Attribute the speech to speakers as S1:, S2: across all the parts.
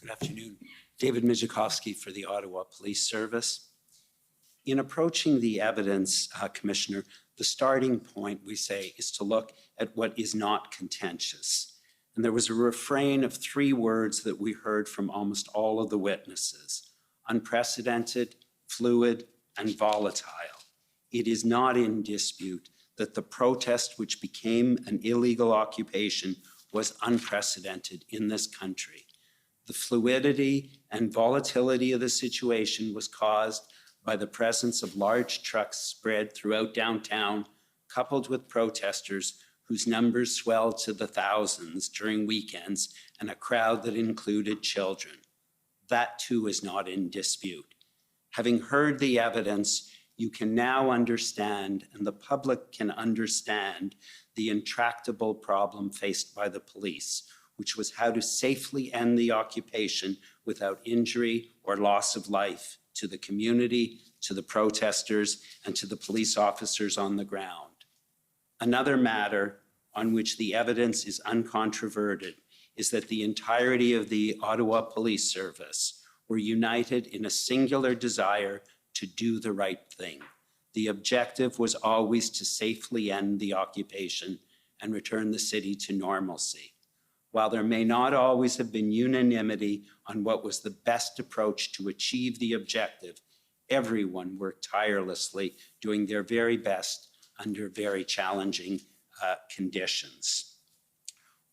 S1: Good afternoon. David Mijakowski for the Ottawa Police Service. In approaching the evidence, Commissioner, the starting point, we say, is to look at what is not contentious. And there was a refrain of 3 words that we heard from almost all of the witnesses: unprecedented, fluid, and volatile. It is not in dispute that the protest, which became an illegal occupation, was unprecedented in this country. The fluidity and volatility of the situation was caused by the presence of large trucks spread throughout downtown, coupled with protesters whose numbers swelled to the thousands during weekends, and a crowd that included children. That too is not in dispute. Having heard the evidence, you can now understand, and the public can understand, the intractable problem faced by the police, which was how to safely end the occupation without injury or loss of life to the community, to the protesters, and to the police officers on the ground. Another matter on which the evidence is uncontroverted is that the entirety of the Ottawa Police Service were united in a singular desire to do the right thing. The objective was always to safely end the occupation and return the city to normalcy. While there may not always have been unanimity on what was the best approach to achieve the objective, everyone worked tirelessly, doing their very best under very challenging conditions.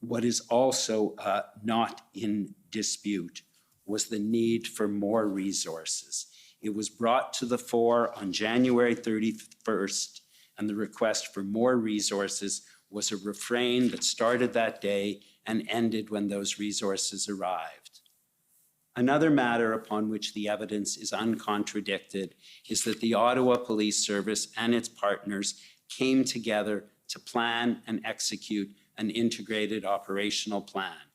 S1: What is also not in dispute was the need for more resources. It was brought to the fore on January 31st, and the request for more resources was a refrain that started that day and ended when those resources arrived. Another matter upon which the evidence is uncontradicted is that the Ottawa Police Service and its partners came together to plan and execute an integrated operational plan.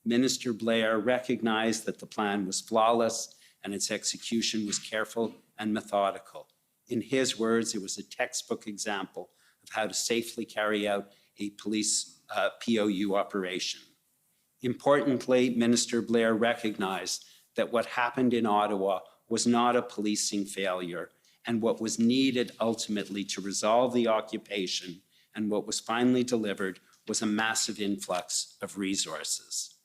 S1: Minister Blair recognized that the plan was flawless and its execution was careful and methodical. In his words, it was a textbook example of how to safely carry out a police POU operation. Importantly, Minister Blair recognized that what happened in Ottawa was not a policing failure, and what was needed ultimately to resolve the occupation and what was finally delivered was a massive influx of resources.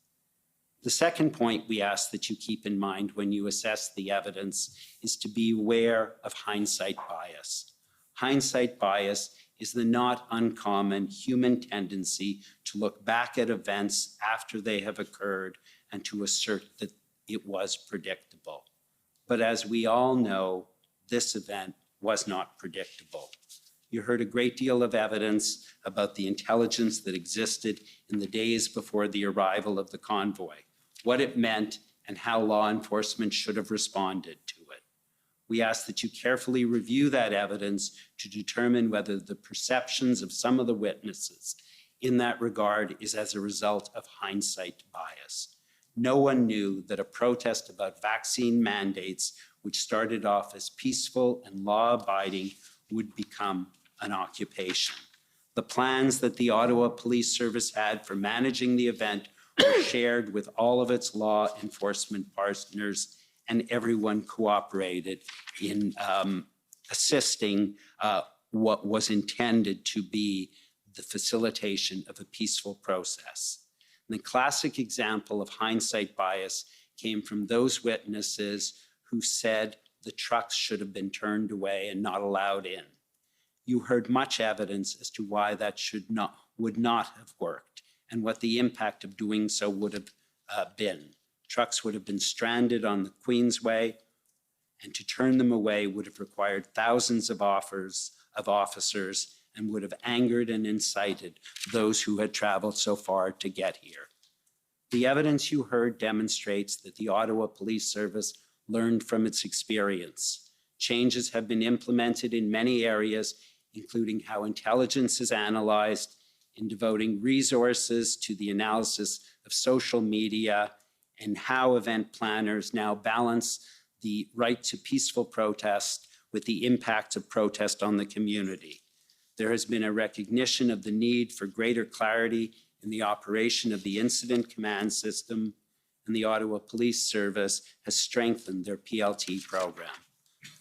S1: The second point we ask that you keep in mind when you assess the evidence is to be aware of hindsight bias. Hindsight bias is the not uncommon human tendency to look back at events after they have occurred and to assert that it was predictable. But as we all know, this event was not predictable. You heard a great deal of evidence about the intelligence that existed in the days before the arrival of the convoy, what it meant, and how law enforcement should have responded to it. We ask that you carefully review that evidence to determine whether the perceptions of some of the witnesses in that regard is as a result of hindsight bias. No one knew that a protest about vaccine mandates, which started off as peaceful and law-abiding, would become an occupation. The plans that the Ottawa Police Service had for managing the event were shared with all of its law enforcement partners, and everyone cooperated in assisting what was intended to be the facilitation of a peaceful process. And the classic example of hindsight bias came from those witnesses who said the trucks should have been turned away and not allowed in. You heard much evidence as to why that would not have worked and what the impact of doing so would have been. Trucks would have been stranded on the Queensway, and to turn them away would have required thousands of officers and would have angered and incited those who had traveled so far to get here. The evidence you heard demonstrates that the Ottawa Police Service learned from its experience. Changes have been implemented in many areas, including how intelligence is analyzed, in devoting resources to the analysis of social media, and how event planners now balance the right to peaceful protest with the impact of protest on the community. There has been a recognition of the need for greater clarity in the operation of the incident command system, and the Ottawa Police Service has strengthened their PLT program.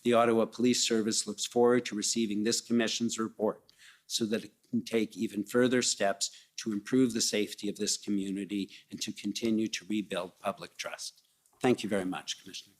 S1: The Ottawa Police Service looks forward to receiving this Commission's report so that it can take even further steps to improve the safety of this community and to continue to rebuild public trust. Thank you very much, Commissioner.